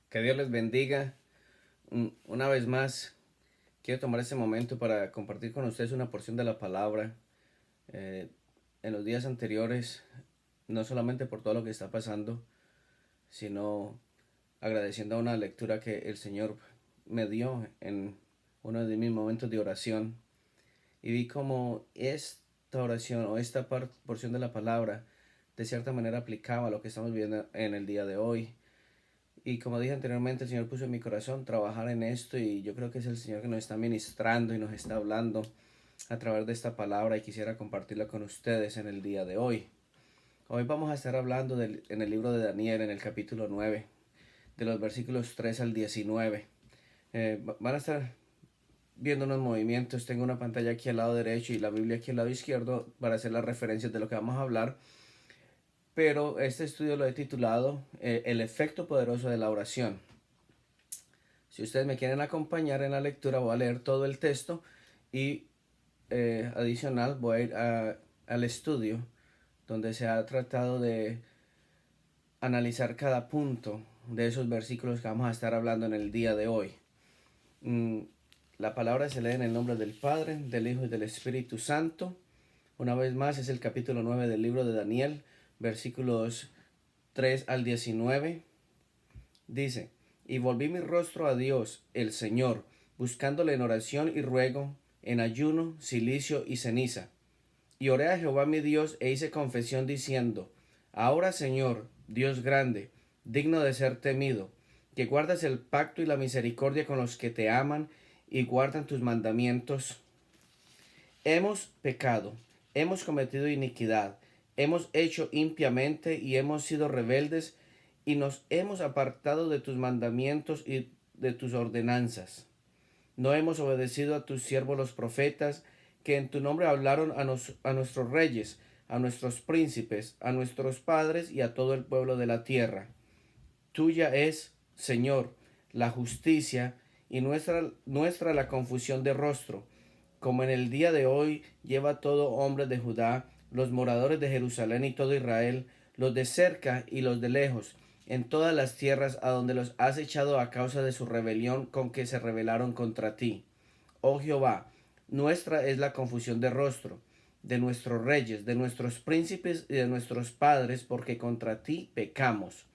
Que Dios les bendiga. Una vez más, quiero tomar este momento para compartir con ustedes una porción de la palabra. Eh, en los días anteriores, no solamente por todo lo que está pasando, sino agradeciendo a una lectura que el Señor me dio en uno de mis momentos de oración. Y vi cómo esta oración o esta porción de la palabra de cierta manera aplicaba a lo que estamos viendo en el día de hoy. Y como dije anteriormente, el Señor puso en mi corazón trabajar en esto y yo creo que es el Señor que nos está ministrando y nos está hablando a través de esta palabra y quisiera compartirla con ustedes en el día de hoy. Hoy vamos a estar hablando en el libro de Daniel, en el capítulo 9 de los versículos 3 al 19. Van a estar viendo unos movimientos, tengo una pantalla aquí al lado derecho y la Biblia aquí al lado izquierdo para hacer las referencias de lo que vamos a hablar. Pero este estudio lo he titulado El efecto poderoso de la oración. Si ustedes me quieren acompañar en la lectura, voy a leer todo el texto y adicional voy a ir al estudio donde se ha tratado de analizar cada punto de esos versículos que vamos a estar hablando en el día de hoy. La palabra se lee en el nombre del Padre, del Hijo y del Espíritu Santo. Una vez más es el capítulo 9 del libro de Daniel, versículos 3 al 19. Dice: Y volví mi rostro a Dios, el Señor, buscándole en oración y ruego, en ayuno, cilicio y ceniza. Y oré a Jehová mi Dios e hice confesión diciendo: Ahora, Señor, Dios grande, digno de ser temido, que guardas el pacto y la misericordia con los que te aman y guardan tus mandamientos. Hemos pecado, hemos cometido iniquidad, hemos hecho impiamente y hemos sido rebeldes y nos hemos apartado de tus mandamientos y de tus ordenanzas. No hemos obedecido a tus siervos los profetas, que en tu nombre hablaron a nuestros reyes, a nuestros príncipes, a nuestros padres y a todo el pueblo de la tierra. Tuya es, Señor, la justicia y nuestra la confusión de rostro, como en el día de hoy lleva todo hombre de Judá, los moradores de Jerusalén y todo Israel, los de cerca y los de lejos, en todas las tierras a donde los has echado a causa de su rebelión con que se rebelaron contra ti. Oh Jehová, nuestra es la confusión de rostro, de nuestros reyes, de nuestros príncipes y de nuestros padres, porque contra ti pecamos.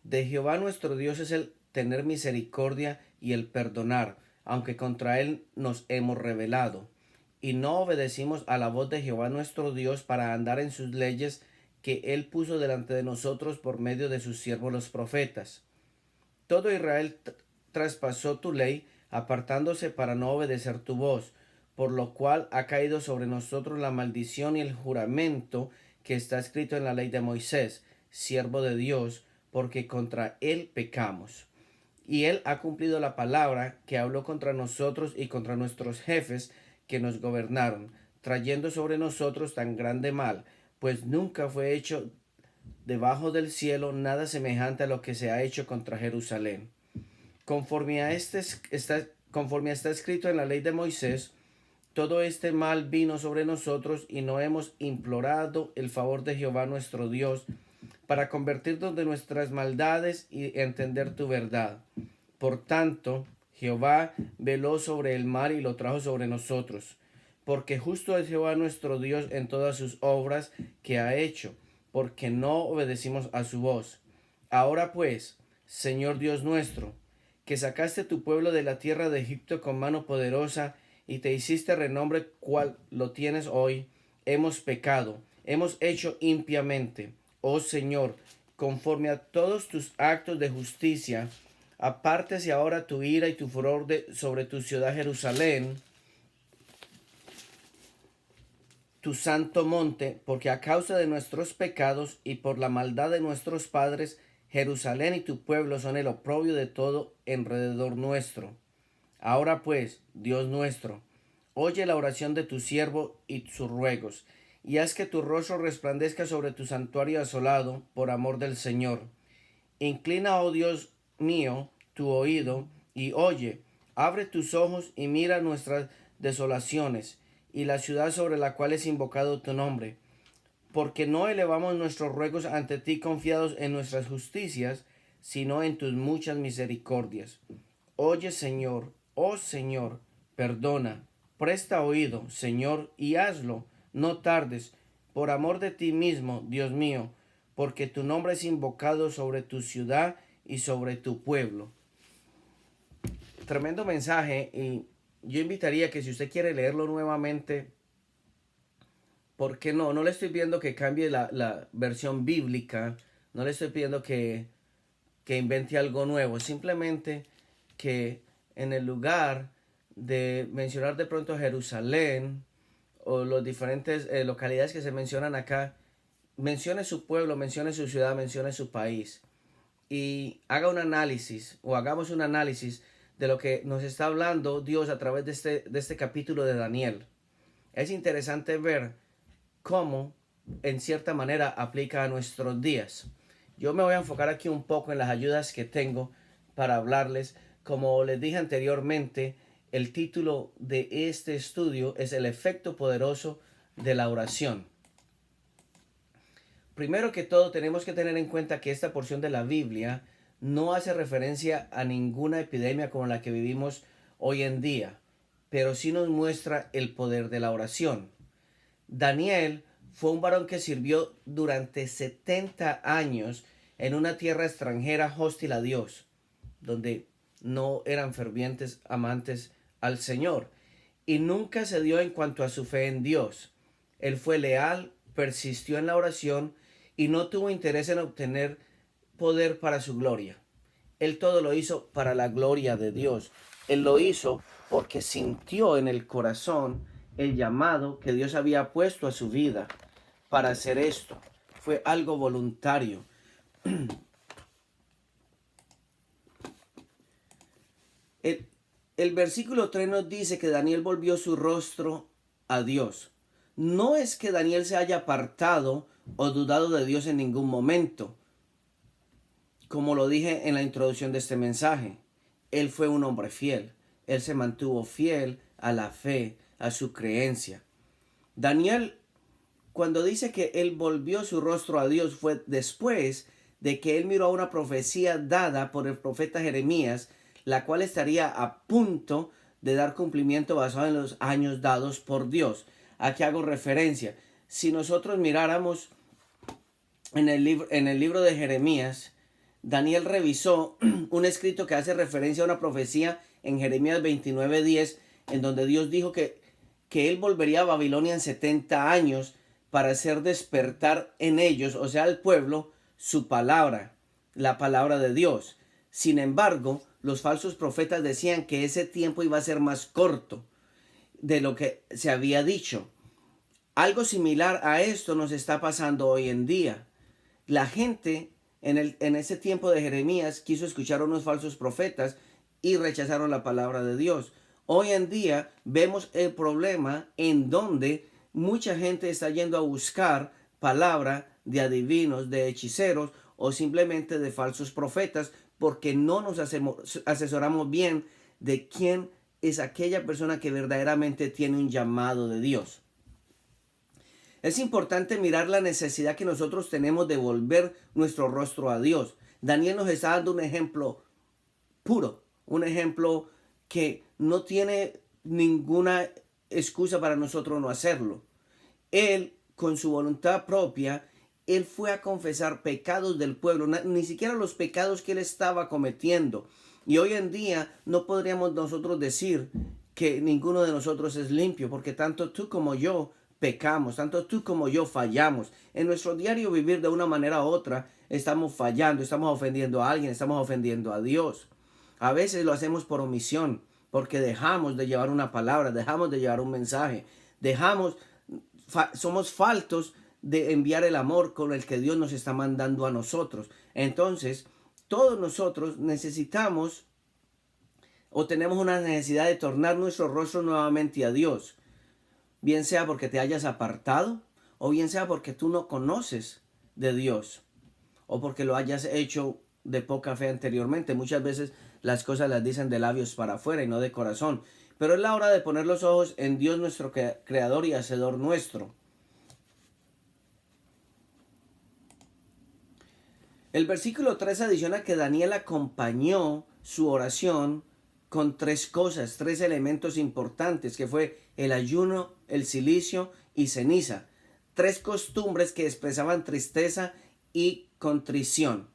De Jehová nuestro Dios es el tener misericordia y el perdonar, aunque contra él nos hemos rebelado. Y no obedecimos a la voz de Jehová nuestro Dios para andar en sus leyes que él puso delante de nosotros por medio de sus siervos los profetas. Todo Israel traspasó tu ley, apartándose para no obedecer tu voz, por lo cual ha caído sobre nosotros la maldición y el juramento que está escrito en la ley de Moisés, siervo de Dios, porque contra él pecamos. Y él ha cumplido la palabra que habló contra nosotros y contra nuestros jefes que nos gobernaron, trayendo sobre nosotros tan grande mal, pues nunca fue hecho debajo del cielo nada semejante a lo que se ha hecho contra Jerusalén. Conforme está escrito en la ley de Moisés, todo este mal vino sobre nosotros y no hemos implorado el favor de Jehová nuestro Dios para convertirnos de nuestras maldades y entender tu verdad. Por tanto, Jehová veló sobre el mar y lo trajo sobre nosotros, porque justo es Jehová nuestro Dios en todas sus obras que ha hecho, porque no obedecimos a su voz. Ahora pues, Señor Dios nuestro, que sacaste tu pueblo de la tierra de Egipto con mano poderosa y te hiciste renombre cual lo tienes hoy, hemos pecado, hemos hecho impiamente. Oh Señor, conforme a todos tus actos de justicia, apártese ahora tu ira y tu furor sobre tu ciudad Jerusalén, tu santo monte, porque a causa de nuestros pecados y por la maldad de nuestros padres, Jerusalén y tu pueblo son el oprobio de todo alrededor nuestro. Ahora pues, Dios nuestro, oye la oración de tu siervo y sus ruegos, y haz que tu rostro resplandezca sobre tu santuario asolado, por amor del Señor. Inclina, oh Dios mío, tu oído, y oye, abre tus ojos y mira nuestras desolaciones, y la ciudad sobre la cual es invocado tu nombre. Porque no elevamos nuestros ruegos ante ti confiados en nuestras justicias, sino en tus muchas misericordias. Oye, Señor, oh Señor, perdona, presta oído, Señor, y hazlo, no tardes, por amor de ti mismo, Dios mío, porque tu nombre es invocado sobre tu ciudad y sobre tu pueblo. Tremendo mensaje, y yo invitaría que si usted quiere leerlo nuevamente, ¿por qué no? No le estoy pidiendo que cambie la versión bíblica, no le estoy pidiendo que invente algo nuevo, simplemente que en el lugar de mencionar de pronto Jerusalén o los diferentes localidades que se mencionan acá, mencione su pueblo, mencione su ciudad, mencione su país y haga un análisis o hagamos un análisis de lo que nos está hablando Dios a través de este capítulo de Daniel. Es interesante ver cómo en cierta manera aplica a nuestros días. Yo me voy a enfocar aquí un poco en las ayudas que tengo para hablarles. Como les dije anteriormente, el título de este estudio es el efecto poderoso de la oración. Primero que todo, tenemos que tener en cuenta que esta porción de la Biblia no hace referencia a ninguna epidemia como la que vivimos hoy en día, pero sí nos muestra el poder de la oración. Daniel fue un varón que sirvió durante 70 años en una tierra extranjera hostil a Dios, donde no eran fervientes amantes al Señor, y nunca cedió en cuanto a su fe en Dios. Él fue leal, persistió en la oración y no tuvo interés en obtener poder para su gloria. Él todo lo hizo para la gloria de Dios. Él lo hizo porque sintió en el corazón el llamado que Dios había puesto a su vida para hacer esto. Fue algo voluntario. El, el versículo 3 nos dice que Daniel volvió su rostro a Dios. No es que Daniel se haya apartado o dudado de Dios en ningún momento, como lo dije en la introducción de este mensaje. Él fue un hombre fiel. Él se mantuvo fiel a la fe, a su creencia. Daniel, cuando dice que él volvió su rostro a Dios, fue después de que él miró una profecía dada por el profeta Jeremías, la cual estaría a punto de dar cumplimiento basado en los años dados por Dios. Aquí hago referencia. Si nosotros miráramos en el libro de Jeremías, Daniel revisó un escrito que hace referencia a una profecía en Jeremías 29:10, en donde Dios dijo que él volvería a Babilonia en 70 años para hacer despertar en ellos, o sea, el pueblo, su palabra, la palabra de Dios. Sin embargo, los falsos profetas decían que ese tiempo iba a ser más corto de lo que se había dicho. Algo similar a esto nos está pasando hoy en día. La gente en ese tiempo de Jeremías quiso escuchar a unos falsos profetas y rechazaron la palabra de Dios. Hoy en día vemos el problema en donde mucha gente está yendo a buscar palabra de adivinos, de hechiceros o simplemente de falsos profetas porque no nos asesoramos bien de quién es aquella persona que verdaderamente tiene un llamado de Dios. Es importante mirar la necesidad que nosotros tenemos de volver nuestro rostro a Dios. Daniel nos está dando un ejemplo puro, un ejemplo que no tiene ninguna excusa para nosotros no hacerlo. Él, con su voluntad propia, él fue a confesar pecados del pueblo, ni siquiera los pecados que él estaba cometiendo. Y hoy en día no podríamos nosotros decir que ninguno de nosotros es limpio, porque tanto tú como yo pecamos, tanto tú como yo fallamos. En nuestro diario vivir de una manera u otra estamos fallando, estamos ofendiendo a alguien, estamos ofendiendo a Dios. A veces lo hacemos por omisión, porque dejamos de llevar una palabra, dejamos de llevar un mensaje, somos faltos de enviar el amor con el que Dios nos está mandando a nosotros. Entonces, todos nosotros necesitamos o tenemos una necesidad de tornar nuestro rostro nuevamente a Dios. Bien sea porque te hayas apartado, o bien sea porque tú no conoces de Dios, o porque lo hayas hecho de poca fe anteriormente. Muchas veces las cosas las dicen de labios para afuera y no de corazón. Pero es la hora de poner los ojos en Dios, nuestro creador y hacedor nuestro. El versículo 3 adiciona que Daniel acompañó su oración con tres cosas, tres elementos importantes, que fue el ayuno, el cilicio y ceniza. Tres costumbres que expresaban tristeza y contrición.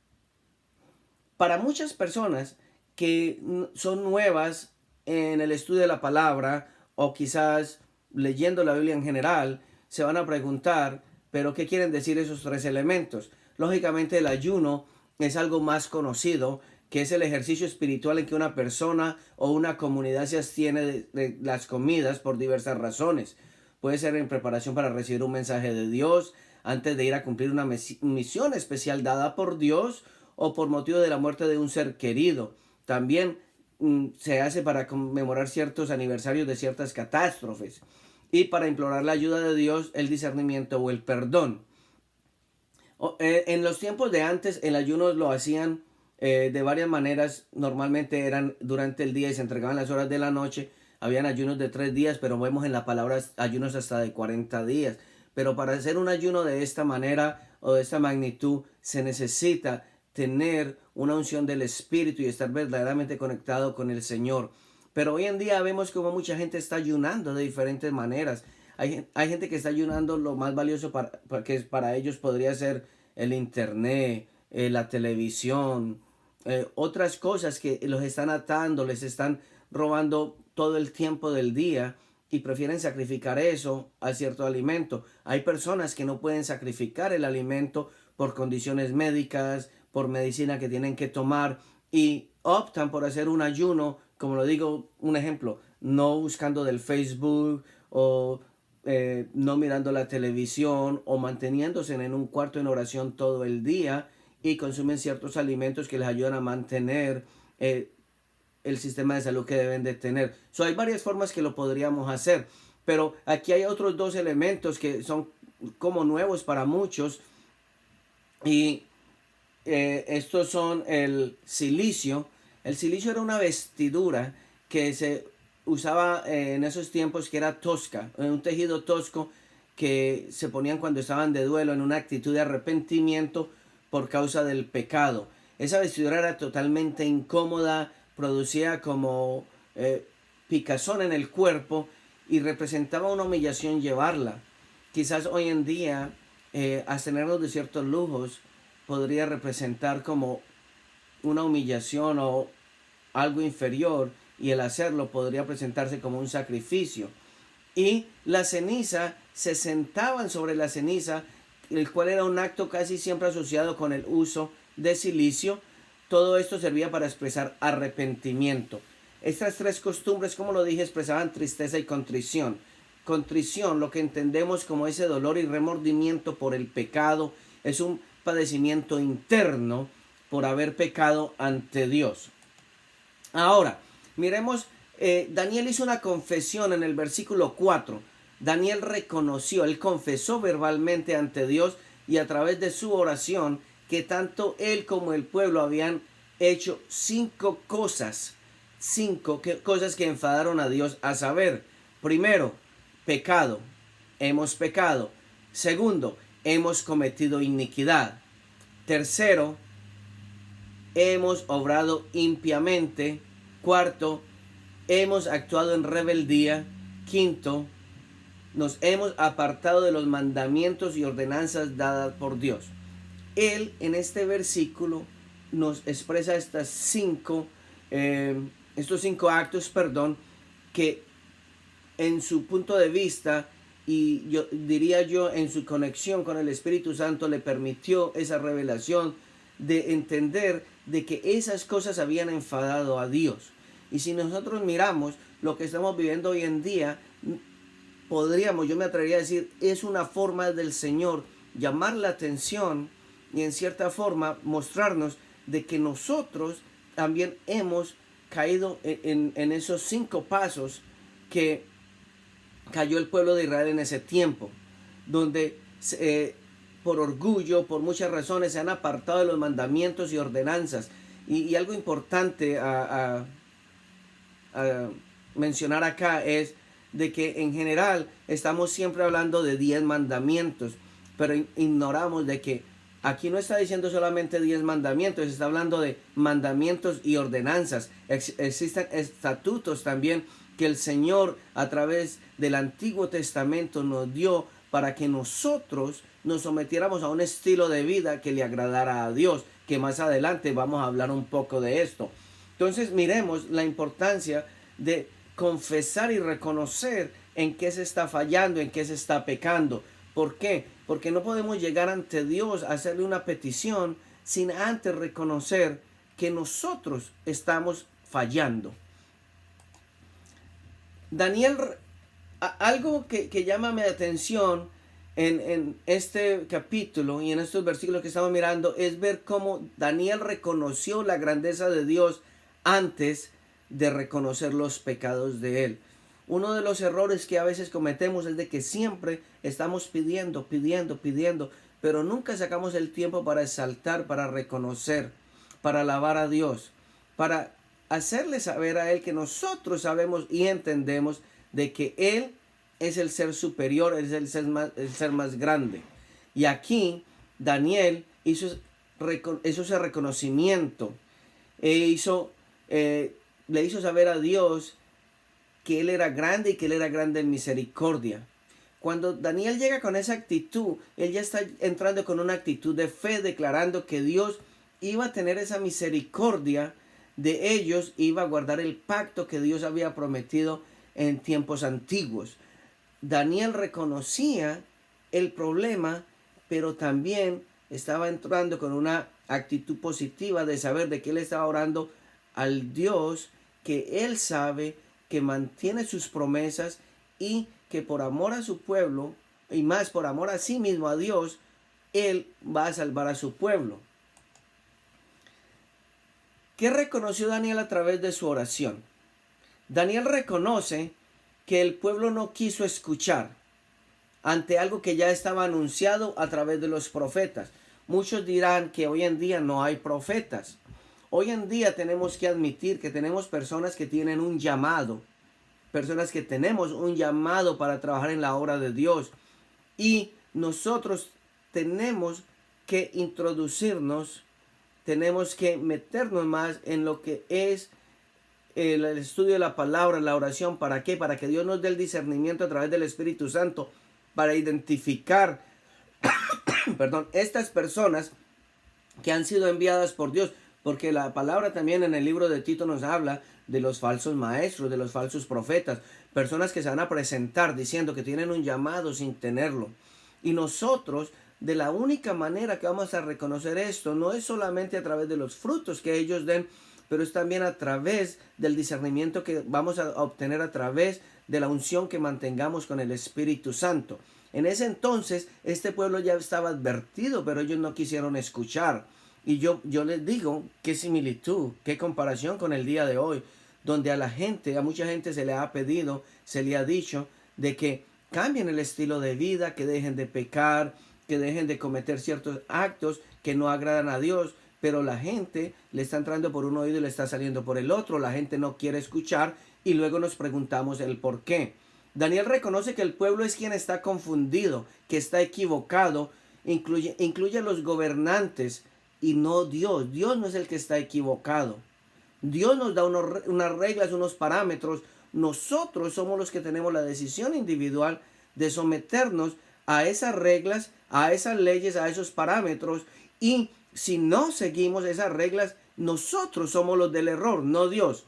Para muchas personas que son nuevas en el estudio de la palabra o quizás leyendo la Biblia en general, se van a preguntar, ¿pero qué quieren decir esos tres elementos? Lógicamente el ayuno es algo más conocido, que es el ejercicio espiritual en que una persona o una comunidad se abstiene de las comidas por diversas razones. Puede ser en preparación para recibir un mensaje de Dios, antes de ir a cumplir una misión especial dada por Dios, o por motivo de la muerte de un ser querido. También se hace para conmemorar ciertos aniversarios de ciertas catástrofes y para implorar la ayuda de Dios, el discernimiento o el perdón. En los tiempos de antes, el ayuno lo hacían de varias maneras. Normalmente eran durante el día y se entregaban las horas de la noche. Habían ayunos de 3 días, pero vemos en la palabra ayunos hasta de 40 días. Pero para hacer un ayuno de esta manera o de esta magnitud, se necesita tener una unción del Espíritu y estar verdaderamente conectado con el Señor. Pero hoy en día vemos como mucha gente está ayunando de diferentes maneras. Hay gente que está ayunando lo más valioso que para ellos podría ser el internet, la televisión, otras cosas que los están atando, les están robando todo el tiempo del día y prefieren sacrificar eso a cierto alimento. Hay personas que no pueden sacrificar el alimento por condiciones médicas, por medicina que tienen que tomar y optan por hacer un ayuno, como lo digo, un ejemplo, no buscando del Facebook o no mirando la televisión o manteniéndose en un cuarto en oración todo el día y consumen ciertos alimentos que les ayudan a mantener el sistema de salud que deben de tener. Hay varias formas que lo podríamos hacer, pero aquí hay otros dos elementos que son como nuevos para muchos y estos son el cilicio. El cilicio era una vestidura que se usaba en esos tiempos, que era tosca, un tejido tosco que se ponían cuando estaban de duelo, en una actitud de arrepentimiento por causa del pecado. Esa vestidura era totalmente incómoda, producía como picazón en el cuerpo y representaba una humillación llevarla. Quizás hoy en día abstenernos de ciertos lujos podría representar como una humillación o algo inferior, y el hacerlo podría presentarse como un sacrificio. Y la ceniza, se sentaban sobre la ceniza, el cual era un acto casi siempre asociado con el uso de cilicio. Todo esto servía para expresar arrepentimiento. Estas tres costumbres, como lo dije, expresaban tristeza y contrición. Contrición, lo que entendemos como ese dolor y remordimiento por el pecado, es un padecimiento interno por haber pecado ante Dios. Ahora, miremos, Daniel hizo una confesión en el versículo 4. Daniel reconoció, él confesó verbalmente ante Dios y a través de su oración que tanto él como el pueblo habían hecho 5 cosas que enfadaron a Dios, a saber, primero, pecado, hemos pecado. Segundo, hemos cometido iniquidad. Tercero, hemos obrado impiamente. Cuarto, hemos actuado en rebeldía. Quinto, nos hemos apartado de los mandamientos y ordenanzas dadas por Dios. Él en este versículo nos expresa estos 5 actos, que en su punto de vista, y yo diría en su conexión con el Espíritu Santo, le permitió esa revelación de entender de que esas cosas habían enfadado a Dios. Y si nosotros miramos lo que estamos viviendo hoy en día, yo me atrevería a decir, es una forma del Señor llamar la atención y en cierta forma mostrarnos de que nosotros también hemos caído en esos 5 pasos que cayó el pueblo de Israel en ese tiempo, donde por orgullo, por muchas razones, se han apartado de los mandamientos y ordenanzas. Y algo importante a mencionar acá es de que en general estamos siempre hablando de 10 mandamientos, pero ignoramos de que Aquí no está diciendo solamente 10 mandamientos, está hablando de mandamientos y ordenanzas. Existen estatutos también que el Señor a través del Antiguo Testamento nos dio para que nosotros nos sometiéramos a un estilo de vida que le agradara a Dios, que más adelante vamos a hablar un poco de esto. Entonces miremos la importancia de confesar y reconocer en qué se está fallando, en qué se está pecando. ¿Por qué? Porque no podemos llegar ante Dios a hacerle una petición sin antes reconocer que nosotros estamos fallando. Daniel, algo que llama mi atención en este capítulo y en estos versículos que estamos mirando es ver cómo Daniel reconoció la grandeza de Dios antes de reconocer los pecados de él. Uno de los errores que a veces cometemos es de que siempre estamos pidiendo, pero nunca sacamos el tiempo para exaltar, para reconocer, para alabar a Dios, para hacerle saber a Él que nosotros sabemos y entendemos de que Él es el ser superior, es el ser más grande. Y aquí Daniel hizo ese reconocimiento le hizo saber a Dios que Él era grande y que Él era grande en misericordia. Cuando Daniel llega con esa actitud, él ya está entrando con una actitud de fe, declarando que Dios iba a tener esa misericordia de ellos, iba a guardar el pacto que Dios había prometido en tiempos antiguos. Daniel reconocía el problema, pero también estaba entrando con una actitud positiva de saber de que él estaba orando al Dios que él sabe que mantiene sus promesas y que por amor a su pueblo y más por amor a sí mismo, a Dios, él va a salvar a su pueblo. ¿Qué reconoció Daniel a través de su oración? Daniel reconoce que el pueblo no quiso escuchar ante algo que ya estaba anunciado a través de los profetas. Muchos dirán que hoy en día no hay profetas. Hoy en día tenemos que admitir que tenemos personas que tienen un llamado, personas que tenemos un llamado para trabajar en la obra de Dios, y nosotros tenemos que introducirnos, tenemos que meternos más en lo que es el estudio de la palabra, la oración. ¿Para qué? Para que Dios nos dé el discernimiento a través del Espíritu Santo para identificar estas personas que han sido enviadas por Dios. Porque la palabra también en el libro de Tito nos habla de los falsos maestros, de los falsos profetas, personas que se van a presentar diciendo que tienen un llamado sin tenerlo. Y nosotros, de la única manera que vamos a reconocer esto, no es solamente a través de los frutos que ellos den, pero es también a través del discernimiento que vamos a obtener a través de la unción que mantengamos con el Espíritu Santo. En ese entonces, este pueblo ya estaba advertido, pero ellos no quisieron escuchar. Y yo les digo, qué similitud, qué comparación con el día de hoy, donde a mucha gente se le ha pedido, se le ha dicho de que cambien el estilo de vida, que dejen de pecar, que dejen de cometer ciertos actos que no agradan a Dios, pero la gente le está entrando por un oído y le está saliendo por el otro. La gente no quiere escuchar y luego nos preguntamos el por qué. Daniel reconoce que el pueblo es quien está confundido, que está equivocado, incluye a los gobernantes y no Dios. Dios no es el que está equivocado. Dios nos da unas reglas, unos parámetros. Nosotros somos los que tenemos la decisión individual de someternos a esas reglas, a esas leyes, a esos parámetros. Y si no seguimos esas reglas, nosotros somos los del error, no Dios.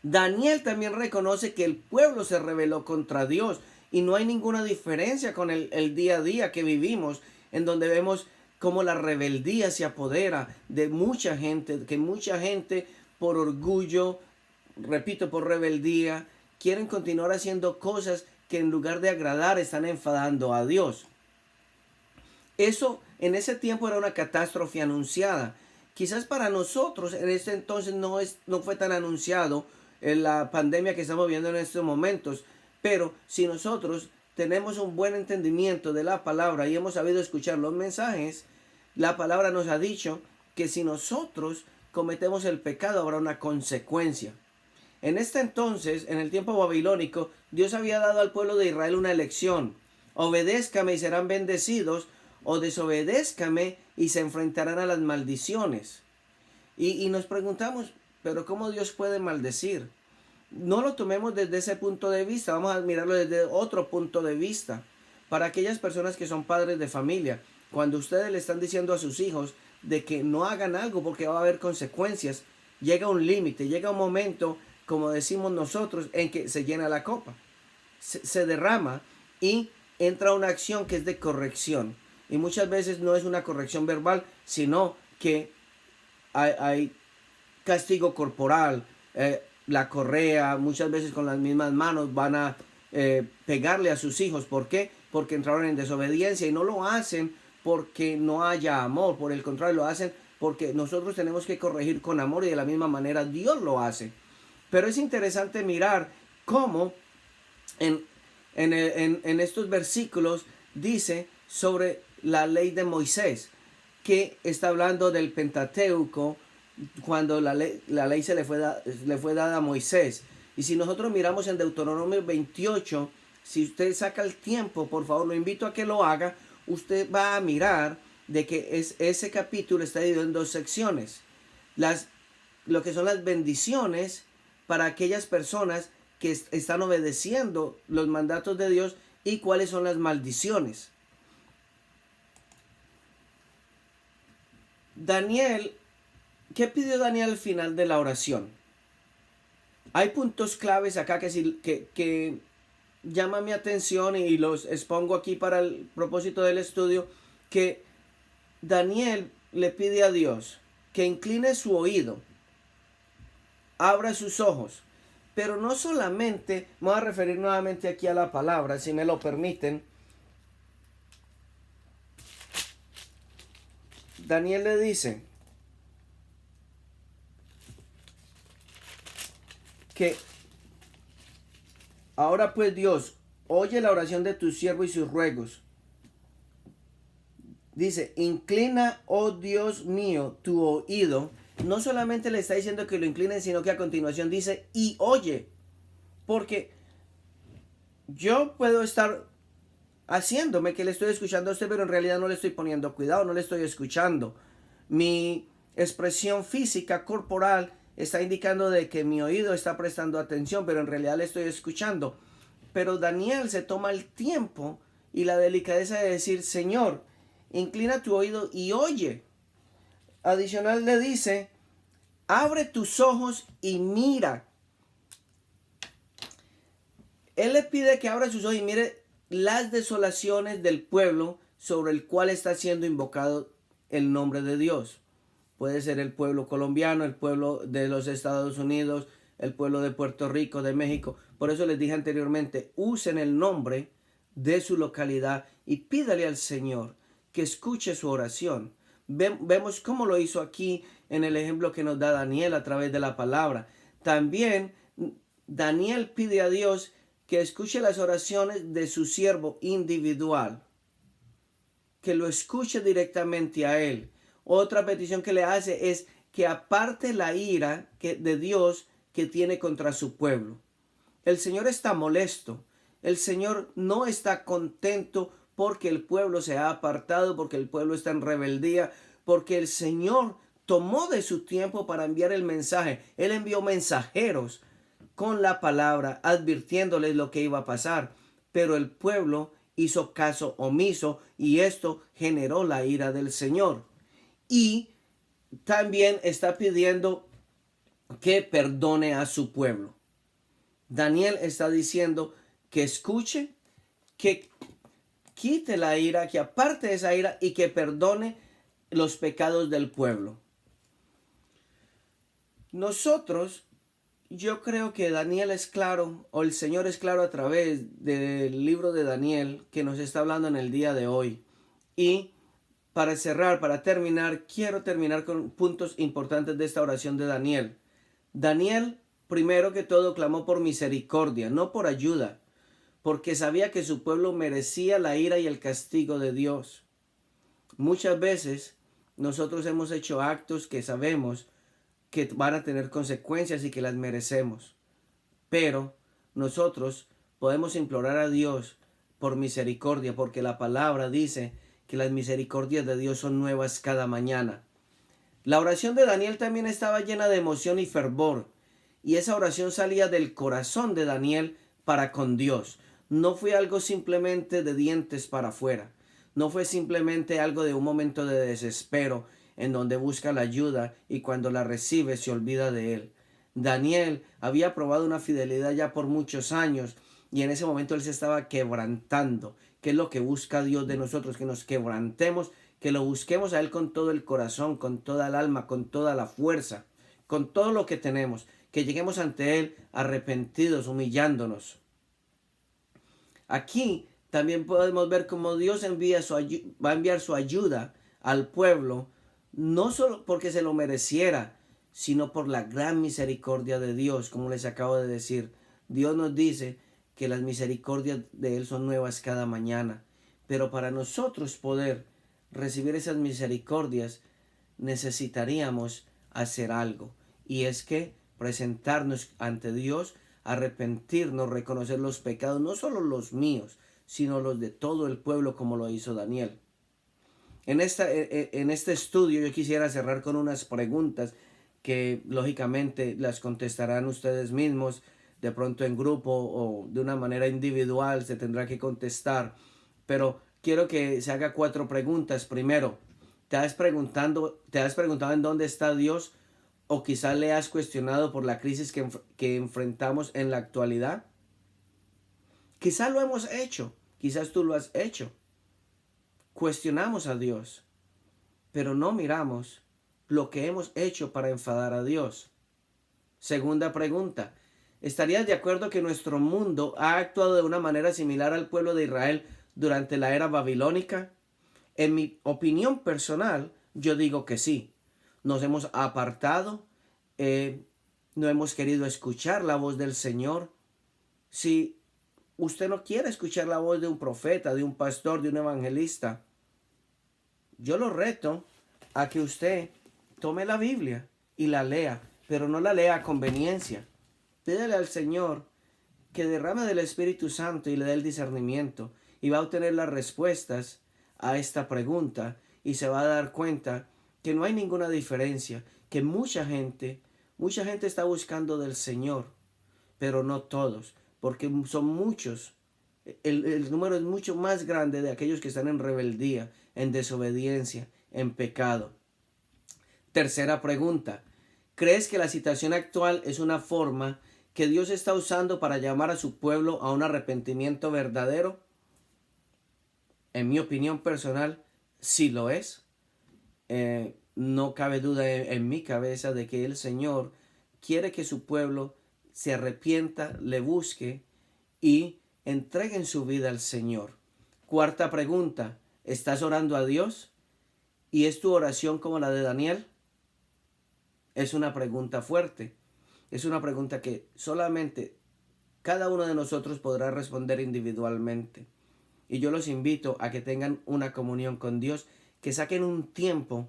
Daniel también reconoce que el pueblo se rebeló contra Dios. Y no hay ninguna diferencia con el día a día que vivimos, en donde vemos cómo la rebeldía se apodera de mucha gente, que mucha gente por orgullo, repito, por rebeldía, quieren continuar haciendo cosas que en lugar de agradar están enfadando a Dios. Eso en ese tiempo era una catástrofe anunciada. Quizás para nosotros en ese entonces no fue tan anunciado en la pandemia que estamos viendo en estos momentos, pero si nosotros tenemos un buen entendimiento de la palabra y hemos sabido escuchar los mensajes, la palabra nos ha dicho que si nosotros cometemos el pecado habrá una consecuencia. En este entonces, en el tiempo babilónico, Dios había dado al pueblo de Israel una elección: obedézcame y serán bendecidos, o desobedézcame y se enfrentarán a las maldiciones. Y nos preguntamos, pero ¿cómo Dios puede maldecir? No lo tomemos desde ese punto de vista, vamos a mirarlo desde otro punto de vista. Para aquellas personas que son padres de familia, cuando ustedes le están diciendo a sus hijos de que no hagan algo porque va a haber consecuencias, llega un límite, llega un momento, como decimos nosotros, en que se llena la copa, se derrama y entra una acción que es de corrección. Y muchas veces no es una corrección verbal, sino que hay castigo corporal, la correa, muchas veces con las mismas manos van a pegarle a sus hijos. ¿Por qué? Porque entraron en desobediencia y no lo hacen porque no haya amor, por el contrario lo hacen porque nosotros tenemos que corregir con amor y de la misma manera Dios lo hace. Pero es interesante mirar cómo en estos versículos dice sobre la ley de Moisés, que está hablando del Pentateuco, cuando la ley le fue dada a Moisés. Y si nosotros miramos en Deuteronomio 28, si usted saca el tiempo, por favor, lo invito a que lo haga, usted va a mirar de que ese capítulo está dividido en dos secciones. Lo que son las bendiciones para aquellas personas que están obedeciendo los mandatos de Dios y cuáles son las maldiciones. Daniel, ¿qué pidió Daniel al final de la oración? Hay puntos claves acá que llaman mi atención y los expongo aquí para el propósito del estudio, que Daniel le pide a Dios que incline su oído, abra sus ojos, pero no solamente, me voy a referir nuevamente aquí a la palabra, si me lo permiten. Daniel le dice que ahora pues Dios, oye la oración de tu siervo y sus ruegos. Dice, inclina, oh Dios mío, tu oído. No solamente le está diciendo que lo inclinen, sino que a continuación dice, y oye. Porque yo puedo estar haciéndome que le estoy escuchando a usted, pero en realidad no le estoy poniendo cuidado, no le estoy escuchando. Mi expresión física, corporal, está indicando de que mi oído está prestando atención, pero en realidad le estoy escuchando. Pero Daniel se toma el tiempo y la delicadeza de decir, Señor, inclina tu oído y oye. Adicional le dice, abre tus ojos y mira. Él le pide que abra sus ojos y mire las desolaciones del pueblo sobre el cual está siendo invocado el nombre de Dios. Puede ser el pueblo colombiano, el pueblo de los Estados Unidos, el pueblo de Puerto Rico, de México. Por eso les dije anteriormente, usen el nombre de su localidad y pídale al Señor que escuche su oración. Vemos cómo lo hizo aquí en el ejemplo que nos da Daniel a través de la palabra. También Daniel pide a Dios que escuche las oraciones de su siervo individual, que lo escuche directamente a él. Otra petición que le hace es que aparte la ira de Dios que tiene contra su pueblo. El Señor está molesto, el Señor no está contento porque el pueblo se ha apartado, porque el pueblo está en rebeldía, porque el Señor tomó de su tiempo para enviar el mensaje. Él envió mensajeros con la palabra, advirtiéndoles lo que iba a pasar. Pero el pueblo hizo caso omiso y esto generó la ira del Señor. Y también está pidiendo que perdone a su pueblo. Daniel está diciendo que escuche, que quite la ira, que aparte esa ira y que perdone los pecados del pueblo. Nosotros, yo creo que Daniel es claro, o el Señor es claro a través del libro de Daniel que nos está hablando en el día de hoy. Y para cerrar, para terminar, quiero terminar con puntos importantes de esta oración de Daniel. Daniel, primero que todo, clamó por misericordia, no por ayuda, porque sabía que su pueblo merecía la ira y el castigo de Dios. Muchas veces nosotros hemos hecho actos que sabemos que van a tener consecuencias y que las merecemos. Pero nosotros podemos implorar a Dios por misericordia, porque la palabra dice que las misericordias de Dios son nuevas cada mañana. La oración de Daniel también estaba llena de emoción y fervor, y esa oración salía del corazón de Daniel para con Dios. No fue algo simplemente de dientes para afuera, no fue simplemente algo de un momento de desespero en donde busca la ayuda y cuando la recibe se olvida de él. Daniel había probado una fidelidad ya por muchos años y en ese momento él se estaba quebrantando, que es lo que busca Dios de nosotros, que nos quebrantemos, que lo busquemos a él con todo el corazón, con toda el alma, con toda la fuerza, con todo lo que tenemos, que lleguemos ante él arrepentidos, humillándonos. Aquí también podemos ver cómo Dios va a enviar su ayuda al pueblo, no solo porque se lo mereciera, sino por la gran misericordia de Dios, como les acabo de decir. Dios nos dice que las misericordias de Él son nuevas cada mañana, pero para nosotros poder recibir esas misericordias necesitaríamos hacer algo, y es que presentarnos ante Dios, arrepentirnos, reconocer los pecados, no solo los míos, sino los de todo el pueblo como lo hizo Daniel. En este estudio yo quisiera cerrar con unas preguntas que lógicamente las contestarán ustedes mismos, de pronto en grupo o de una manera individual se tendrá que contestar, pero quiero que se haga 4 preguntas. Primero, ¿te has preguntado en dónde está Dios? ¿O quizás le has cuestionado por la crisis que enfrentamos en la actualidad? Quizás lo hemos hecho, quizás tú lo has hecho. Cuestionamos a Dios, pero no miramos lo que hemos hecho para enfadar a Dios. Segunda pregunta, ¿estarías de acuerdo que nuestro mundo ha actuado de una manera similar al pueblo de Israel durante la era babilónica? En mi opinión personal, yo digo que sí. Nos hemos apartado, no hemos querido escuchar la voz del Señor. Si usted no quiere escuchar la voz de un profeta, de un pastor, de un evangelista, yo lo reto a que usted tome la Biblia y la lea, pero no la lea a conveniencia. Pídele al Señor que derrame del Espíritu Santo y le dé el discernimiento y va a obtener las respuestas a esta pregunta y se va a dar cuenta que no hay ninguna diferencia, que mucha gente está buscando del Señor, pero no todos, porque son muchos. El número es mucho más grande de aquellos que están en rebeldía, en desobediencia, en pecado. Tercera pregunta, ¿crees que la situación actual es una forma que Dios está usando para llamar a su pueblo a un arrepentimiento verdadero? En mi opinión personal, sí lo es. No cabe duda en mi cabeza de que el Señor quiere que su pueblo se arrepienta, le busque y entreguen su vida al Señor. Cuarta pregunta, ¿estás orando a Dios? ¿Y es tu oración como la de Daniel? Es una pregunta fuerte. Es una pregunta que solamente cada uno de nosotros podrá responder individualmente. Y yo los invito a que tengan una comunión con Dios, que saquen un tiempo.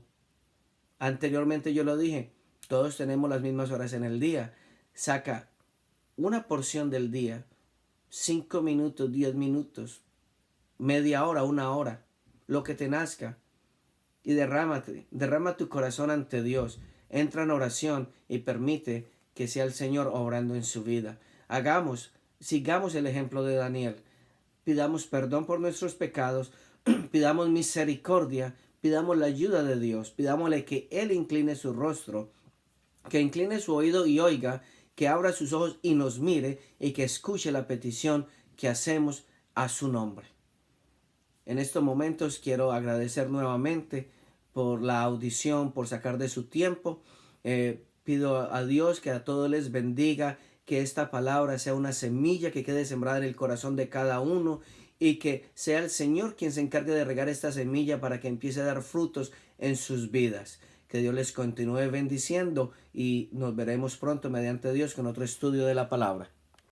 Anteriormente yo lo dije, todos tenemos las mismas horas en el día. Saca una porción del día, 5 minutos, 10 minutos, media hora, 1 hora, lo que te nazca, y derrama tu corazón ante Dios, entra en oración y permite que sea el Señor obrando en su vida. Sigamos el ejemplo de Daniel, pidamos perdón por nuestros pecados, pidamos misericordia, pidamos la ayuda de Dios, pidámosle que Él incline su rostro, que incline su oído y oiga, que abra sus ojos y nos mire y que escuche la petición que hacemos a su nombre. En estos momentos quiero agradecer nuevamente por la audición, por sacar de su tiempo. Pido a Dios que a todos les bendiga, que esta palabra sea una semilla que quede sembrada en el corazón de cada uno y que sea el Señor quien se encargue de regar esta semilla para que empiece a dar frutos en sus vidas. Que Dios les continúe bendiciendo y nos veremos pronto mediante Dios con otro estudio de la palabra.